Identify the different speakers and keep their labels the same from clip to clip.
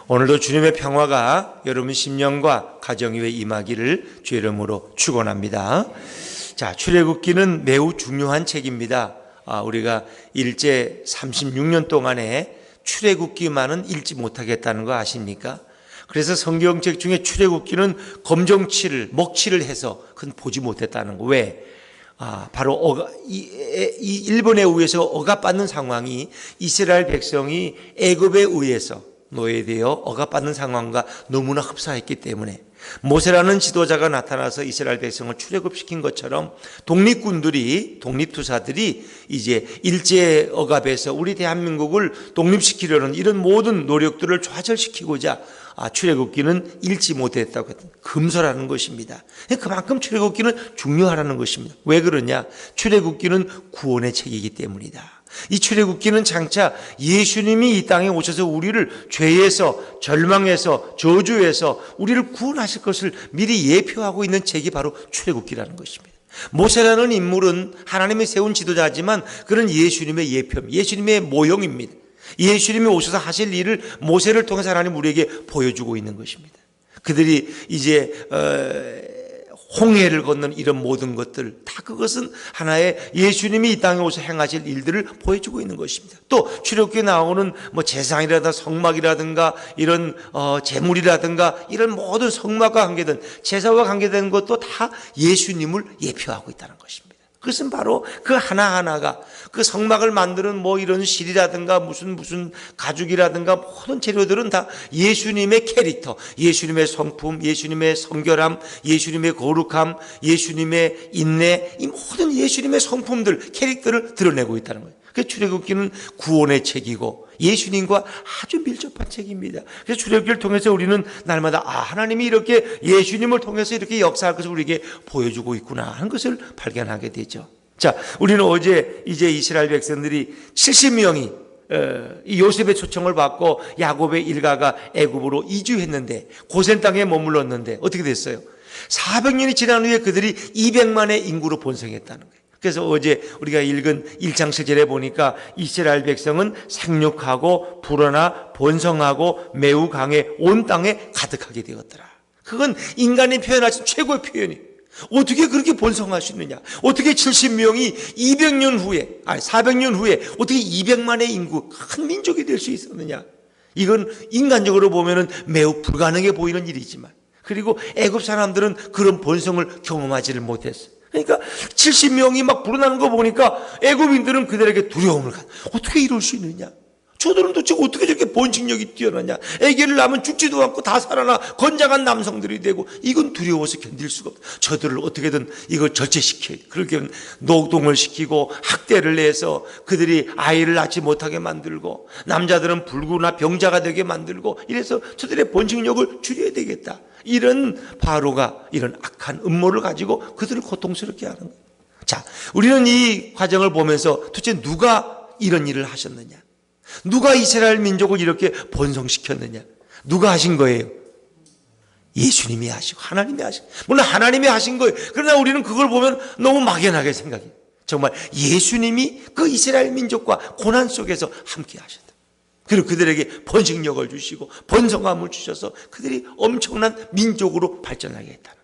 Speaker 1: 오늘도 주님의 평화가 여러분 심령과 가정 위에 임하기를 주의 이름으로 축원합니다. 자, 출애굽기는 매우 중요한 책입니다. 우리가 일제 36년 동안에 출애굽기만은 읽지 못하겠다는 거 아십니까? 그래서 성경책 중에 출애굽기는 검정치를 먹칠을 해서 그건 보지 못했다는 거. 왜? 바로 일본에 의해서 억압받는 상황이 이스라엘 백성이 애굽에 의해서 노예되어 억압받는 상황과 너무나 흡사했기 때문에 모세라는 지도자가 나타나서 이스라엘 백성을 출애굽시킨 것처럼 독립투사들이 이제 일제 억압에서 우리 대한민국을 독립시키려는 이런 모든 노력들을 좌절시키고자 출애굽기는 읽지 못했다고 금서라는 것입니다. 그만큼 출애굽기는 중요하다는 것입니다. 왜 그러냐? 출애굽기는 구원의 책이기 때문이다. 이 출애굽기는 장차 예수님이 이 땅에 오셔서 우리를 죄에서, 절망에서, 저주에서 우리를 구원하실 것을 미리 예표하고 있는 책이 바로 출애굽기라는 것입니다. 모세라는 인물은 하나님이 세운 지도자지만 그는 예수님의 예표입니다. 예수님의 모형입니다. 예수님이 오셔서 하실 일을 모세를 통해서 하나님 우리에게 보여주고 있는 것입니다. 그들이 이제 홍해를 걷는 이런 모든 것들 다 그것은 하나의 예수님이 이 땅에 오셔서 행하실 일들을 보여주고 있는 것입니다. 또 출애굽기에 나오는 제상이라든가 성막이라든가 이런 제물이라든가 이런 모든 성막과 관계된 제사와 관계된 것도 다 예수님을 예표하고 있다는 것입니다. 그것은 바로 그 하나하나가 그 성막을 만드는 이런 실이라든가 무슨 가죽이라든가 모든 재료들은 다 예수님의 캐릭터, 예수님의 성품, 예수님의 성결함, 예수님의 거룩함, 예수님의 인내, 이 모든 예수님의 성품들, 캐릭터를 드러내고 있다는 거예요. 그 출애굽기는 구원의 책이고 예수님과 아주 밀접한 책입니다. 그래서 출애굽기를 통해서 우리는 날마다 하나님이 이렇게 예수님을 통해서 이렇게 역사할 것을 우리에게 보여주고 있구나 하는 것을 발견하게 되죠. 자, 우리는 어제 이제 이스라엘 백성들이 70명이 이 요셉의 초청을 받고 야곱의 일가가 애굽으로 이주했는데 고센 땅에 머물렀는데 어떻게 됐어요? 400년이 지난 후에 그들이 200만의 인구로 번성했다는 거예요. 그래서 어제 우리가 읽은 1장 7절에 보니까 이스라엘 백성은 생육하고 불어나 번성하고 매우 강해 온 땅에 가득하게 되었더라. 그건 인간이 표현할 수 최고의 표현이에요. 어떻게 그렇게 번성할 수 있느냐? 어떻게 70명이 400년 후에 어떻게 200만의 인구 큰 민족이 될 수 있었느냐? 이건 인간적으로 보면은 매우 불가능해 보이는 일이지만 그리고 애굽 사람들은 그런 번성을 경험하지를 못했어요. 그러니까 70명이 막 불어나는 거 보니까 애굽인들은 그들에게 두려움을 갖고 어떻게 이럴 수 있느냐? 저들은 도대체 어떻게 저렇게 번식력이 뛰어나냐? 아기를 낳으면 죽지도 않고 다 살아나 건장한 남성들이 되고 이건 두려워서 견딜 수가 없다. 저들을 어떻게든 이걸 절제시켜야 돼. 그렇게 노동을 시키고 학대를 해서 그들이 아이를 낳지 못하게 만들고 남자들은 불구나 병자가 되게 만들고 이래서 저들의 번식력을 줄여야 되겠다. 이런 바로가 이런 악한 음모를 가지고 그들을 고통스럽게 하는 거예요. 자, 우리는 이 과정을 보면서 도대체 누가 이런 일을 하셨느냐? 누가 이스라엘 민족을 이렇게 번성시켰느냐? 누가 하신 거예요? 예수님이 하시고 하나님이 하시고 물론 하나님이 하신 거예요. 그러나 우리는 그걸 보면 너무 막연하게 생각해요. 정말 예수님이 그 이스라엘 민족과 고난 속에서 함께 하셨다. 그리고 그들에게 번식력을 주시고 번성함을 주셔서 그들이 엄청난 민족으로 발전하게 했다는.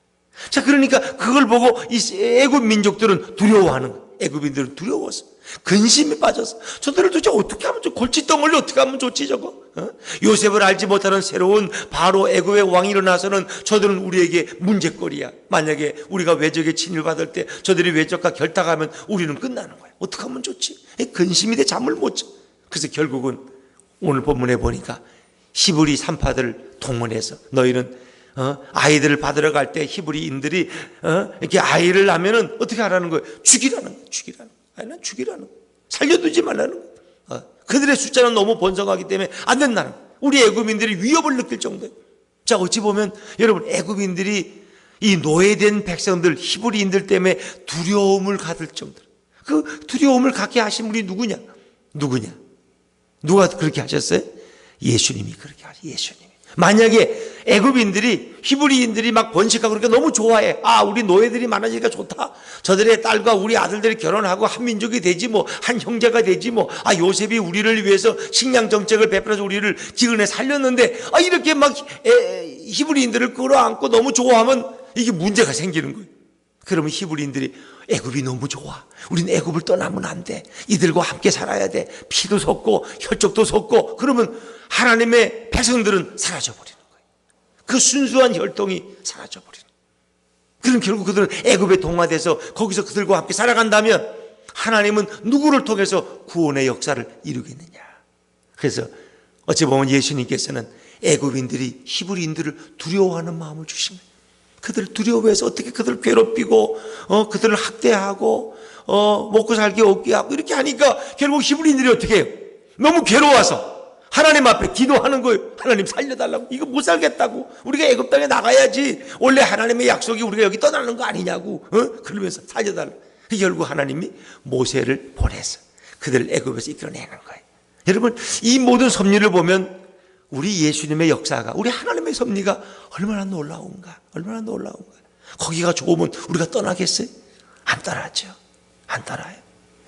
Speaker 1: 자, 그러니까 그걸 보고 이 애굽 민족들은 두려워하는 거예요. 애굽인들은 두려워서 근심이 빠져서 저들을 도대체 어떻게 하면 좋지? 골칫덩어리를 어떻게 하면 좋지 저거? 요셉을 알지 못하는 새로운 바로 애굽의 왕이 일어나서는 저들은 우리에게 문제거리야. 만약에 우리가 외적에 친일받을 때 저들이 외적과 결탁하면 우리는 끝나는 거야. 어떻게 하면 좋지? 근심이 돼 잠을 못 자. 그래서 결국은 오늘 본문에 보니까 히브리 산파들 동원해서 너희는 아이들을 받으러 갈 때 히브리인들이 이렇게 아이를 낳으면은 어떻게 하라는 거예요? 죽이라는 거예요. 아이는 죽이라는 거예요. 살려두지 말라는 거예요. 그들의 숫자는 너무 번성하기 때문에 안 된다는 거예요. 우리 애굽인들이 위협을 느낄 정도예요. 자, 어찌 보면 여러분 애굽인들이 이 노예된 백성들 히브리인들 때문에 두려움을 가질 정도로 그 두려움을 갖게 하신 분이 누구냐? 누가 그렇게 하셨어요? 예수님이 그렇게 하죠. 예수님이. 만약에 애굽인들이 히브리인들이 막 번식하고 그러니까 너무 좋아해. 아, 우리 노예들이 많아지니까 좋다. 저들의 딸과 우리 아들들이 결혼하고 한 민족이 되지 뭐, 한 형제가 되지 뭐. 아, 요셉이 우리를 위해서 식량 정책을 베풀어서 우리를 기근에 살렸는데, 아, 이렇게 막 히브리인들을 끌어안고 너무 좋아하면 이게 문제가 생기는 거예요. 그러면 히브리인들이 애굽이 너무 좋아. 우린 애굽을 떠나면 안 돼. 이들과 함께 살아야 돼. 피도 섞고 혈족도 섞고. 그러면 하나님의 백성들은 사라져버리는 거예요. 그 순수한 혈통이 사라져버리는 거예요. 그럼 결국 그들은 애굽에 동화돼서 거기서 그들과 함께 살아간다면 하나님은 누구를 통해서 구원의 역사를 이루겠느냐. 그래서 어찌 보면 예수님께서는 애굽인들이 히브리인들을 두려워하는 마음을 주신 거예요. 그들을 두려워해서 어떻게 그들을 괴롭히고 그들을 학대하고 먹고 살기 없게 하고 이렇게 하니까 결국 히브리인들이 어떻게 해요? 너무 괴로워서 하나님 앞에 기도하는 거예요. 하나님 살려달라고. 이거 못 살겠다고. 우리가 애굽 땅에 나가야지. 원래 하나님의 약속이 우리가 여기 떠나는 거 아니냐고. 그러면서 살려달라고. 결국 하나님이 모세를 보내서 그들을 애굽에서 이끌어내는 거예요. 여러분, 이 모든 섭리를 보면 우리 예수님의 역사가, 우리 하나님의 섭리가 얼마나 놀라운가. 얼마나 놀라운가. 거기가 좋으면 우리가 떠나겠어요? 안 떠나죠. 안 떠나요.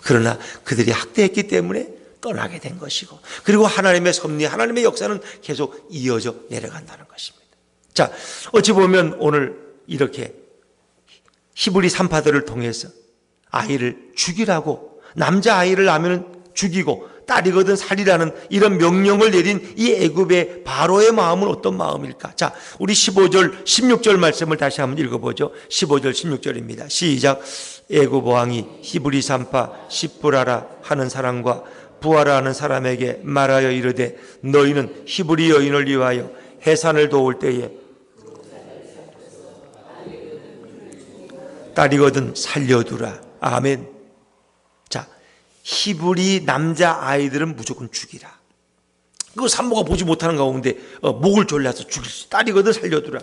Speaker 1: 그러나 그들이 학대했기 때문에 떠나게 된 것이고, 그리고 하나님의 섭리, 하나님의 역사는 계속 이어져 내려간다는 것입니다. 자, 어찌 보면 오늘 이렇게 히브리 산파들을 통해서 아이를 죽이라고, 남자아이를 낳으면 죽이고 딸이거든 살리라는 이런 명령을 내린 이 애굽의 바로의 마음은 어떤 마음일까? 자, 우리 15절 16절 말씀을 다시 한번 읽어보죠. 15절 16절입니다. 시작. 애굽 왕이 히브리 산파 시프라라 하는 사람과 부하라 하는 사람에게 말하여 이르되 너희는 히브리 여인을 위하여 해산을 도울 때에 딸이거든 살려두라. 아멘. 자, 히브리 남자 아이들은 무조건 죽이라. 그 산모가 보지 못하는 가운데 목을 졸라서 죽일 수, 딸이거든 살려두라.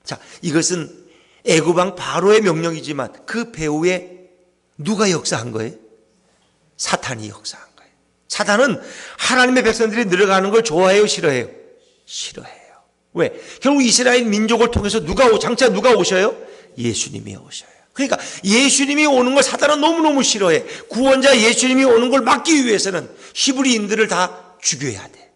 Speaker 1: 자, 이것은 애굽 왕 바로의 명령이지만 그 배후에 누가 역사한 거예요? 사탄이 역사한 거예요. 사탄은 하나님의 백성들이 늘어가는 걸 좋아해요, 싫어해요? 싫어해요. 왜? 결국 이스라엘 민족을 통해서 장차 누가 오셔요? 예수님이 오셔요. 그러니까 예수님이 오는 걸 사탄은 너무너무 싫어해. 구원자 예수님이 오는 걸 막기 위해서는 히브리인들을 다 죽여야 돼.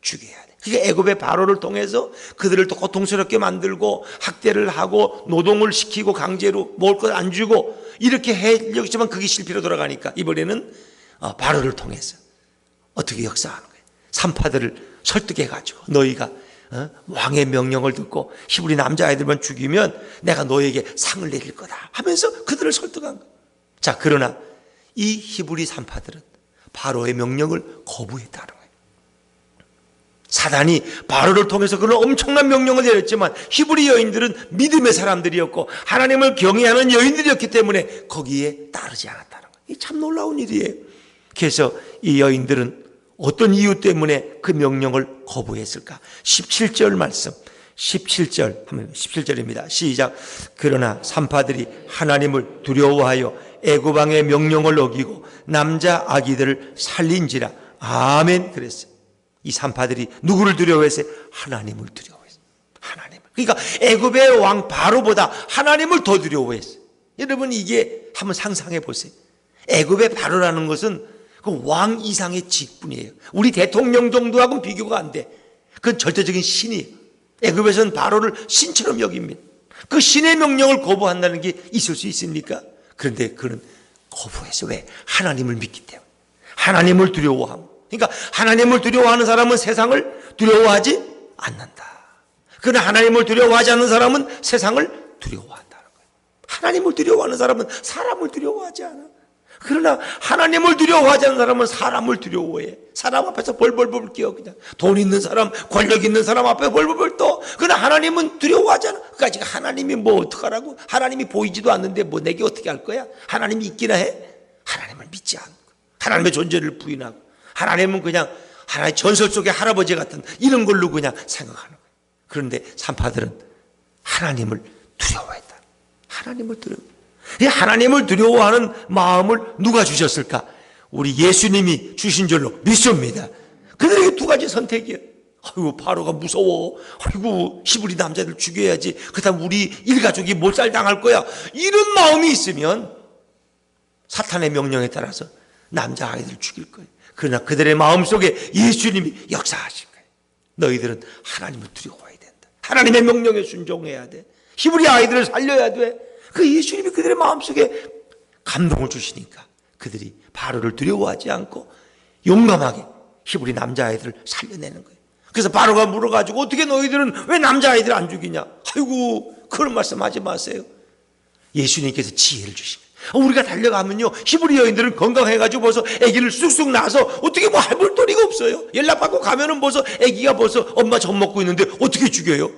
Speaker 1: 죽여야 돼. 그게 애굽의 바로를 통해서 그들을 또 고통스럽게 만들고 학대를 하고 노동을 시키고 강제로 먹을 것 안 주고 이렇게 하려고 했지만 그게 실패로 돌아가니까 이번에는 바로를 통해서 어떻게 역사하는 거예요? 산파들을 설득해가지고 너희가 왕의 명령을 듣고 히브리 남자아이들만 죽이면 내가 너에게 상을 내릴 거다 하면서 그들을 설득한 거예요. 자, 그러나 이 히브리 산파들은 바로의 명령을 거부했다는 거예요. 사단이 바로를 통해서 그런 엄청난 명령을 내렸지만 히브리 여인들은 믿음의 사람들이었고 하나님을 경외하는 여인들이었기 때문에 거기에 따르지 않았다는 거예요. 이게 참 놀라운 일이에요. 그래서 이 여인들은 어떤 이유 때문에 그 명령을 거부했을까? 17절 말씀, 17절입니다. 시작. 그러나 산파들이 하나님을 두려워하여 애굽 왕의 명령을 어기고 남자 아기들을 살린지라. 아멘. 그랬어요. 이 산파들이 누구를 두려워했어요? 하나님을 두려워했어요. 하나님을. 그러니까 애굽의 왕 바로보다 하나님을 더 두려워했어요. 여러분, 이게 한번 상상해 보세요. 애굽의 바로라는 것은 그 왕 이상의 직분이에요. 우리 대통령 정도하고는 비교가 안 돼. 그건 절대적인 신이에요. 애굽에서는 바로를 신처럼 여깁니다. 그 신의 명령을 거부한다는 게 있을 수 있습니까? 그런데 그는 거부했어요. 왜? 하나님을 믿기 때문에. 하나님을 두려워함. 그러니까 하나님을 두려워하는 사람은 세상을 두려워하지 않는다. 그러나 하나님을 두려워하지 않는 사람은 세상을 두려워한다는 거예요. 하나님을 두려워하는 사람은 사람을 두려워하지 않아. 그러나 하나님을 두려워하지 않는 사람은 사람을 두려워해. 사람 앞에서 벌벌벌 뛰어. 그냥 돈 있는 사람, 권력 있는 사람 앞에 벌벌벌 떠. 그러나 하나님은 두려워하지 않아. 그러니까 지금 하나님이 뭐 어떡하라고? 하나님이 보이지도 않는데 뭐 내게 어떻게 할 거야? 하나님이 있기나 해? 하나님을 믿지 않고 하나님의 존재를 부인하고 하나님은 그냥 하나의 전설 속의 할아버지 같은 이런 걸로 그냥 생각하는 거예요. 그런데 산파들은 하나님을 두려워했다. 하나님을 두려워. 하나님을 두려워하는 마음을 누가 주셨을까? 우리 예수님이 주신 줄로 믿습니다. 그들에게 두 가지 선택이에요. 아이고 바로가 무서워. 아이고 히브리 남자들 죽여야지. 그다음 우리 일가족이 몰살당할 거야. 이런 마음이 있으면 사탄의 명령에 따라서 남자아이들 죽일 거예요. 그러나 그들의 마음속에 예수님이 역사하실 거예요. 너희들은 하나님을 두려워해야 된다. 하나님의 명령에 순종해야 돼. 히브리 아이들을 살려야 돼. 그 예수님이 그들의 마음속에 감동을 주시니까 그들이 바로를 두려워하지 않고 용감하게 히브리 남자아이들을 살려내는 거예요. 그래서 바로가 물어가지고 어떻게 너희들은 왜 남자아이들 안 죽이냐? 아이고 그런 말씀하지 마세요. 예수님께서 지혜를 주시고 우리가 달려가면요 히브리 여인들은 건강해가지고 벌써 아기를 쑥쑥 낳아서 어떻게 뭐 해볼 도리가 없어요. 연락받고 가면은 벌써 아기가 벌써 엄마 젖 먹고 있는데 어떻게 죽여요?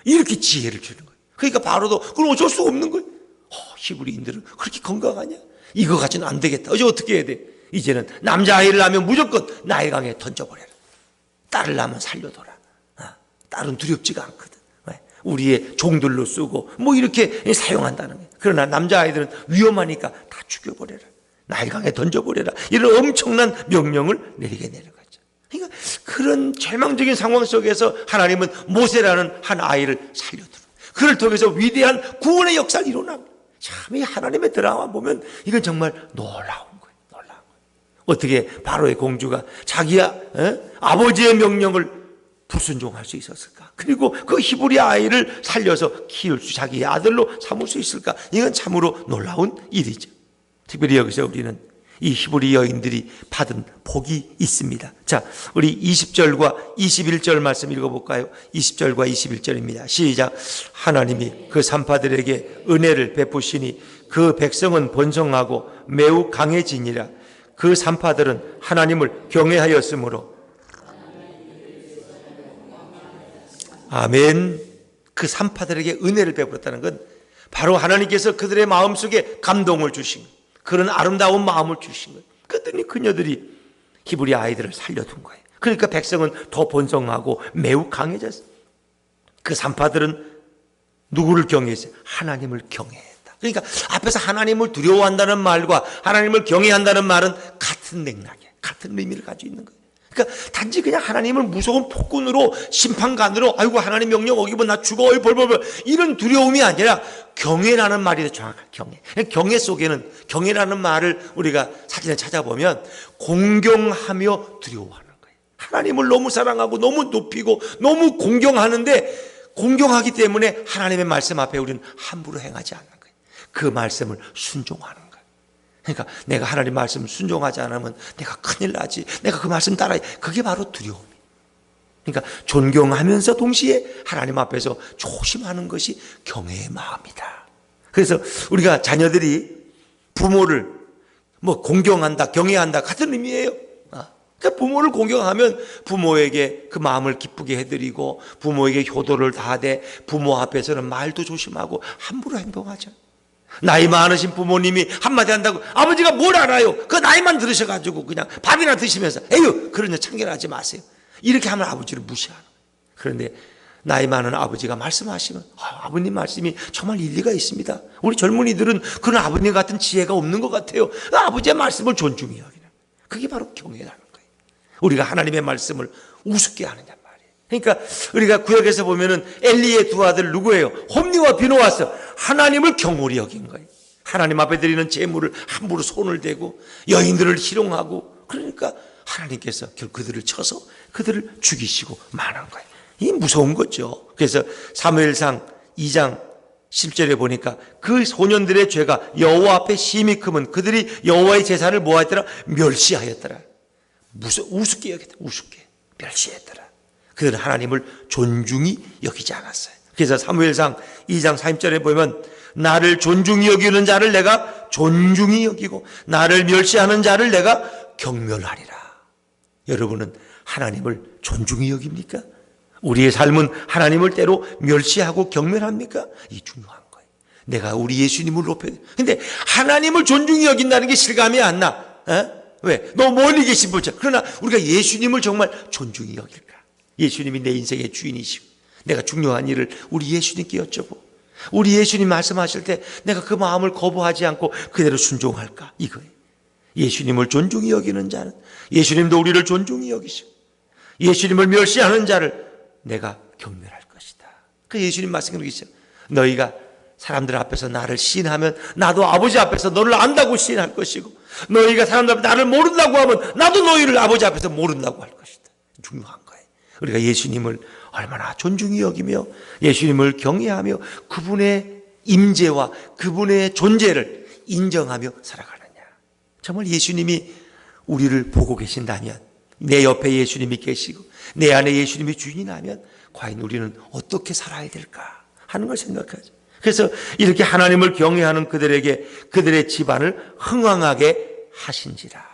Speaker 1: 이렇게 지혜를 주는 거예요. 그러니까 바로도 그건 어쩔 수 없는 거예요. 히브리인들은 그렇게 건강하냐? 이거 가지고는 안 되겠다. 어떻게 해야 돼? 이제는 남자아이를 낳으면 무조건 나일강에 던져버려라. 딸을 낳으면 살려둬라. 딸은 두렵지가 않거든. 우리의 종들로 쓰고 뭐 이렇게 사용한다는 거예요. 그러나 남자아이들은 위험하니까 다 죽여버려라. 나일강에 던져버려라. 이런 엄청난 명령을 내리게 되는 거죠. 그러니까 그런 절망적인 상황 속에서 하나님은 모세라는 한 아이를 살려두고 그를 통해서 위대한 구원의 역사를 일어납니다. 참 이 하나님의 드라마 보면 이건 정말 놀라운 거예요. 놀라운 거예요. 어떻게 바로의 공주가 자기 아버지의 명령을 불순종할 수 있었을까? 그리고 그 히브리 아이를 살려서 키울 수 자기의 아들로 삼을 수 있을까? 이건 참으로 놀라운 일이죠. 특별히 여기서 우리는 이 히브리 여인들이 받은 복이 있습니다. 자, 우리 20절과 21절 말씀 읽어볼까요? 20절과 21절입니다. 시작. 하나님이 그 산파들에게 은혜를 베푸시니 그 백성은 번성하고 매우 강해지니라. 그 산파들은 하나님을 경외하였으므로 아멘. 그 산파들에게 은혜를 베풀었다는 건 바로 하나님께서 그들의 마음속에 감동을 주신 그런 아름다운 마음을 주신 거예요. 그랬더니 그녀들이 히브리 아이들을 살려둔 거예요. 그러니까 백성은 더 번성하고 매우 강해졌어요. 그 산파들은 누구를 경외했어요? 하나님을 경외했다. 그러니까 앞에서 하나님을 두려워한다는 말과 하나님을 경외한다는 말은 같은 맥락이에요. 같은 의미를 가지고 있는 거예요. 그러니까 단지 그냥 하나님을 무서운 폭군으로 심판관으로 아이고 하나님 명령 어기면 나 죽어 벌벌벌 이런 두려움이 아니라 경외라는 말이 더 정확한 경외. 경외 속에는 경외라는 말을 우리가 사진을 찾아보면 공경하며 두려워하는 거예요. 하나님을 너무 사랑하고 너무 높이고 너무 공경하는데 공경하기 때문에 하나님의 말씀 앞에 우리는 함부로 행하지 않는 거예요. 그 말씀을 순종하는 거예요. 그러니까 내가 하나님 말씀 순종하지 않으면 내가 큰일 나지. 내가 그 말씀 따라야. 그게 바로 두려움이에요. 그러니까 존경하면서 동시에 하나님 앞에서 조심하는 것이 경외의 마음이다. 그래서 우리가 자녀들이 부모를 뭐 공경한다, 경외한다 같은 의미예요. 그러니까 부모를 공경하면 부모에게 그 마음을 기쁘게 해드리고 부모에게 효도를 다하되 부모 앞에서는 말도 조심하고 함부로 행동하죠. 나이 많으신 부모님이 한마디 한다고 아버지가 뭘 알아요? 그 나이만 들으셔가지고 그냥 밥이나 드시면서 에휴 그런 일 참견하지 마세요. 이렇게 하면 아버지를 무시하는 거예요. 그런데 나이 많은 아버지가 말씀하시면 아버님 말씀이 정말 일리가 있습니다. 우리 젊은이들은 그런 아버님 같은 지혜가 없는 것 같아요. 아버지의 말씀을 존중히 여기는 그게 바로 경외라는 거예요. 우리가 하나님의 말씀을 우습게 하느냐 말이에요. 그러니까 우리가 구약에서 보면은 엘리의 두 아들 누구예요? 홈리와 비노아스. 하나님을 경홀히 여긴 거예요. 하나님 앞에 드리는 제물을 함부로 손을 대고 여인들을 희롱하고 그러니까 하나님께서 결국 그들을 쳐서 그들을 죽이시고 마는 거예요. 이 무서운 거죠. 그래서 사무엘상 2장 10절에 보니까 그 소년들의 죄가 여호와 앞에 심히 크면 그들이 여호와의 제사를 뭐하였더라? 멸시하였더라. 우습게 여겼다. 우습게 멸시했더라. 그들은 하나님을 존중히 여기지 않았어요. 그래서 사무엘상 2장 40절에 보면 나를 존중히 여기는 자를 내가 존중히 여기고 나를 멸시하는 자를 내가 경멸하리라. 여러분은 하나님을 존중히 여깁니까? 우리의 삶은 하나님을 때로 멸시하고 경멸합니까? 이 중요한 거예요. 내가 우리 예수님을 높여야 돼. 근데 하나님을 존중히 여긴다는 게 실감이 안 나. 왜? 너 멀리 계신 분자. 그러나 우리가 예수님을 정말 존중히 여길까? 예수님이 내 인생의 주인이시고 내가 중요한 일을 우리 예수님께 여쭤보고 우리 예수님 말씀하실 때 내가 그 마음을 거부하지 않고 그대로 순종할까? 이거예요. 예수님을 존중히 여기는 자는 예수님도 우리를 존중히 여기시고 예수님을 멸시하는 자를 내가 경멸할 것이다. 그 예수님 말씀 그러시죠. 너희가 사람들 앞에서 나를 시인하면 나도 아버지 앞에서 너를 안다고 시인할 것이고, 너희가 사람들 앞에 나를 모른다고 하면 나도 너희를 아버지 앞에서 모른다고 할 것이다. 중요한 거예요. 우리가 예수님을 얼마나 존중히 여기며 예수님을 경외하며 그분의 임재와 그분의 존재를 인정하며 살아가느냐. 정말 예수님이 우리를 보고 계신다면, 내 옆에 예수님이 계시고 내 안에 예수님이 주인이라면 과연 우리는 어떻게 살아야 될까 하는 걸 생각하죠. 그래서 이렇게 하나님을 경외하는 그들에게 그들의 집안을 흥왕하게 하신지라.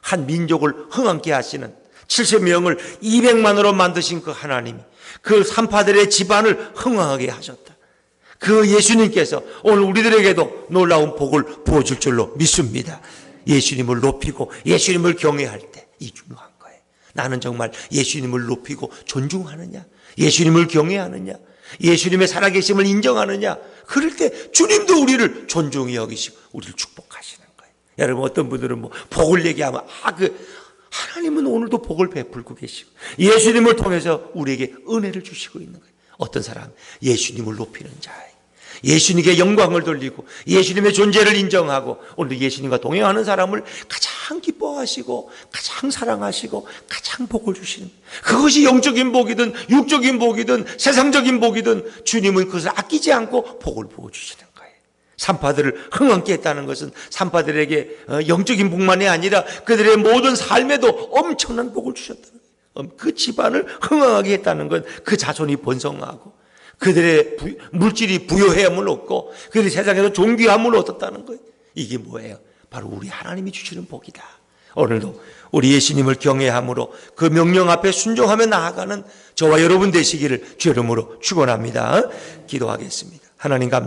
Speaker 1: 한 민족을 흥왕케 하시는 70명을 200만으로 만드신 그 하나님이 그 산파들의 집안을 흥왕하게 하셨다. 그 예수님께서 오늘 우리들에게도 놀라운 복을 부어줄 줄로 믿습니다. 예수님을 높이고 예수님을 경외할 때 이 중요한 거예요. 나는 정말 예수님을 높이고 존중하느냐, 예수님을 경외하느냐, 예수님의 살아계심을 인정하느냐. 그럴 때 주님도 우리를 존중히 여기시고 우리를 축복하시는 거예요. 여러분, 어떤 분들은 뭐 복을 얘기하면 하나님은 오늘도 복을 베풀고 계시고 예수님을 통해서 우리에게 은혜를 주시고 있는 거예요. 어떤 사람 예수님을 높이는 자예요. 예수님께 영광을 돌리고 예수님의 존재를 인정하고 오늘도 예수님과 동행하는 사람을 가장 기뻐하시고 가장 사랑하시고 가장 복을 주시는, 그것이 영적인 복이든 육적인 복이든 세상적인 복이든 주님은 그것을 아끼지 않고 복을 부어주시는 거예요. 산파들을 흥왕케 했다는 것은 산파들에게 영적인 복만이 아니라 그들의 모든 삶에도 엄청난 복을 주셨다는 거예요. 그 집안을 흥왕하게 했다는 건 그 자손이 번성하고 그들의 물질이 부요함을 얻고 그들이 세상에서 존귀함을 얻었다는 거예요. 이게 뭐예요? 바로 우리 하나님이 주시는 복이다. 오늘도 우리 예수님을 경외함으로 그 명령 앞에 순종하며 나아가는 저와 여러분 되시기를 주 이름으로 축원합니다. 기도하겠습니다. 하나님 감사합니다.